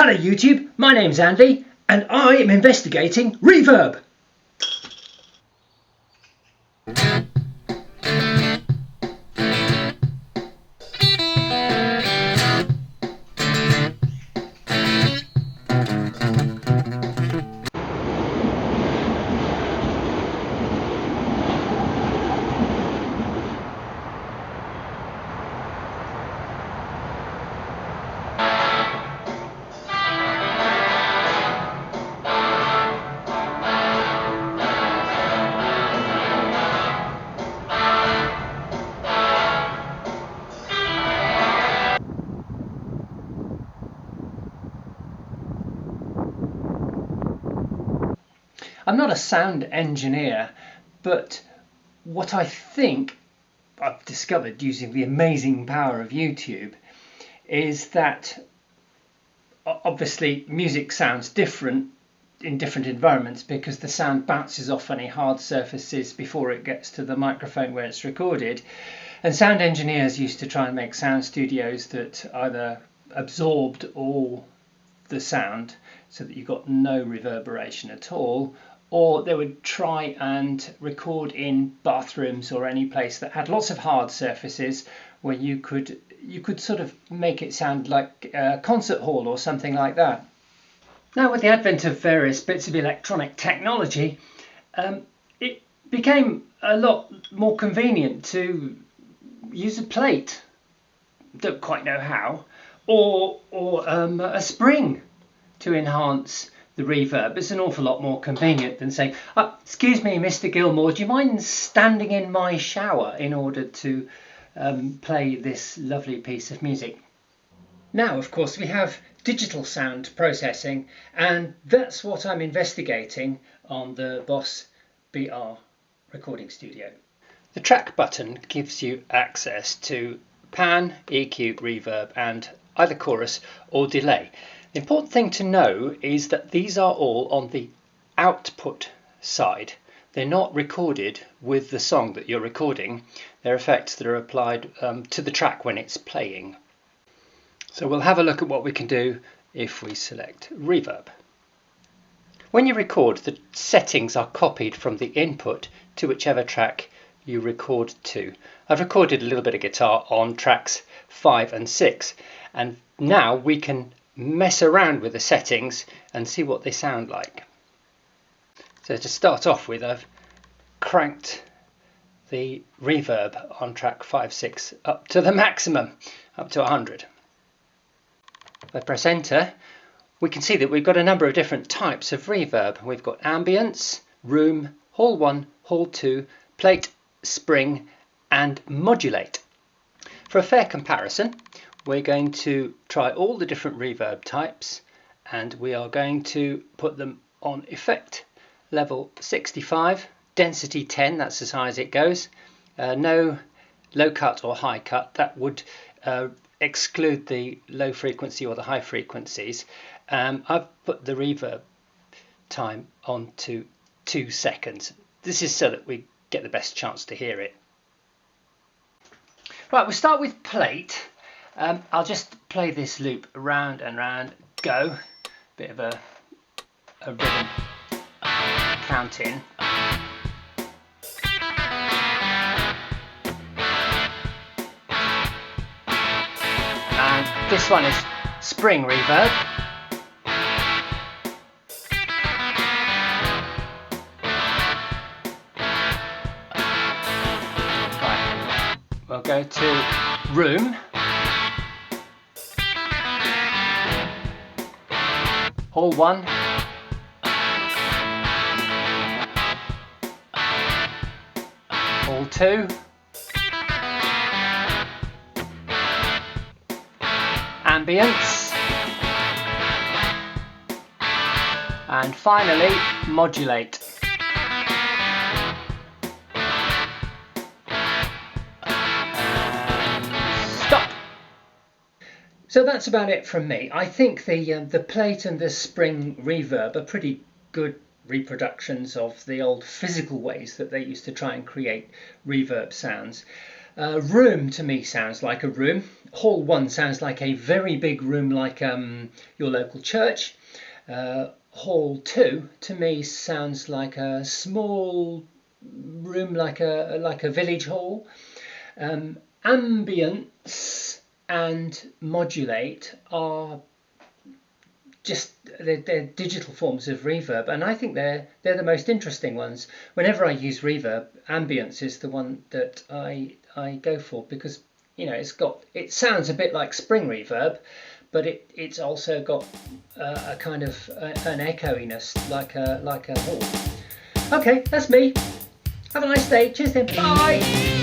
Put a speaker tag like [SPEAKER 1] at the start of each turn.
[SPEAKER 1] Hello YouTube, my name's Andy and I am investigating reverb. I'm not a sound engineer, but what I think I've discovered using the amazing power of YouTube is that obviously music sounds different in different environments because the sound bounces off any hard surfaces before it gets to the microphone where it's recorded. And sound engineers used to try and make sound studios that either absorbed all the sound so that you got no reverberation at all, or they would try and record in bathrooms or any place that had lots of hard surfaces where you could sort of make it sound like a concert hall or something like that. Now, with the advent of various bits of electronic technology, it became a lot more convenient to use a plate, don't quite know how, or a spring to enhance the reverb. It's an awful lot more convenient than saying, excuse me, Mr. Gilmore, do you mind standing in my shower in order to play this lovely piece of music? Now, of course, we have digital sound processing, and that's what I'm investigating on the Boss BR recording studio. The track button gives you access to pan, EQ, reverb, and either chorus or delay. The important thing to know is that these are all on the output side. They're not recorded with the song that you're recording. They're effects that are applied to the track when it's playing. So we'll have a look at what we can do if we select reverb. When you record, the settings are copied from the input to whichever track you record to. I've recorded a little bit of guitar on tracks 5 and 6, and now we can mess around with the settings and see what they sound like. So to start off with, I've cranked the reverb on track 5, 6 up to the maximum, up to 100. If I press enter, we can see that we've got a number of different types of reverb. We've got ambience, room, hall 1, hall 2, plate, spring and modulate. For a fair comparison, we're going to try all the different reverb types and we are going to put them on effect level 65, density 10, that's as high as it goes. No low cut or high cut, that would exclude the low frequency or the high frequencies. I've put the reverb time on to 2 seconds. This is so that we get the best chance to hear it. Right, we'll start with plate. I'll just play this loop round and round, go. Bit of a rhythm count in. And this one is spring reverb. Right, we'll go to room. Hall 1, hall 2, ambience, and finally modulate. So that's about it from me. I think the plate and the spring reverb are pretty good reproductions of the old physical ways that they used to try and create reverb sounds. Room to me sounds like a room. Hall 1 sounds like a very big room, like your local church. Hall 2 to me sounds like a small room, like a village hall. Ambience and modulate are just they're digital forms of reverb, and I think they're the most interesting ones. Whenever I use reverb, ambience is the one that I go for, because it sounds a bit like spring reverb, but it's also got a kind of an echoiness like a hall. Okay, that's me. Have a nice day. Cheers then. Bye.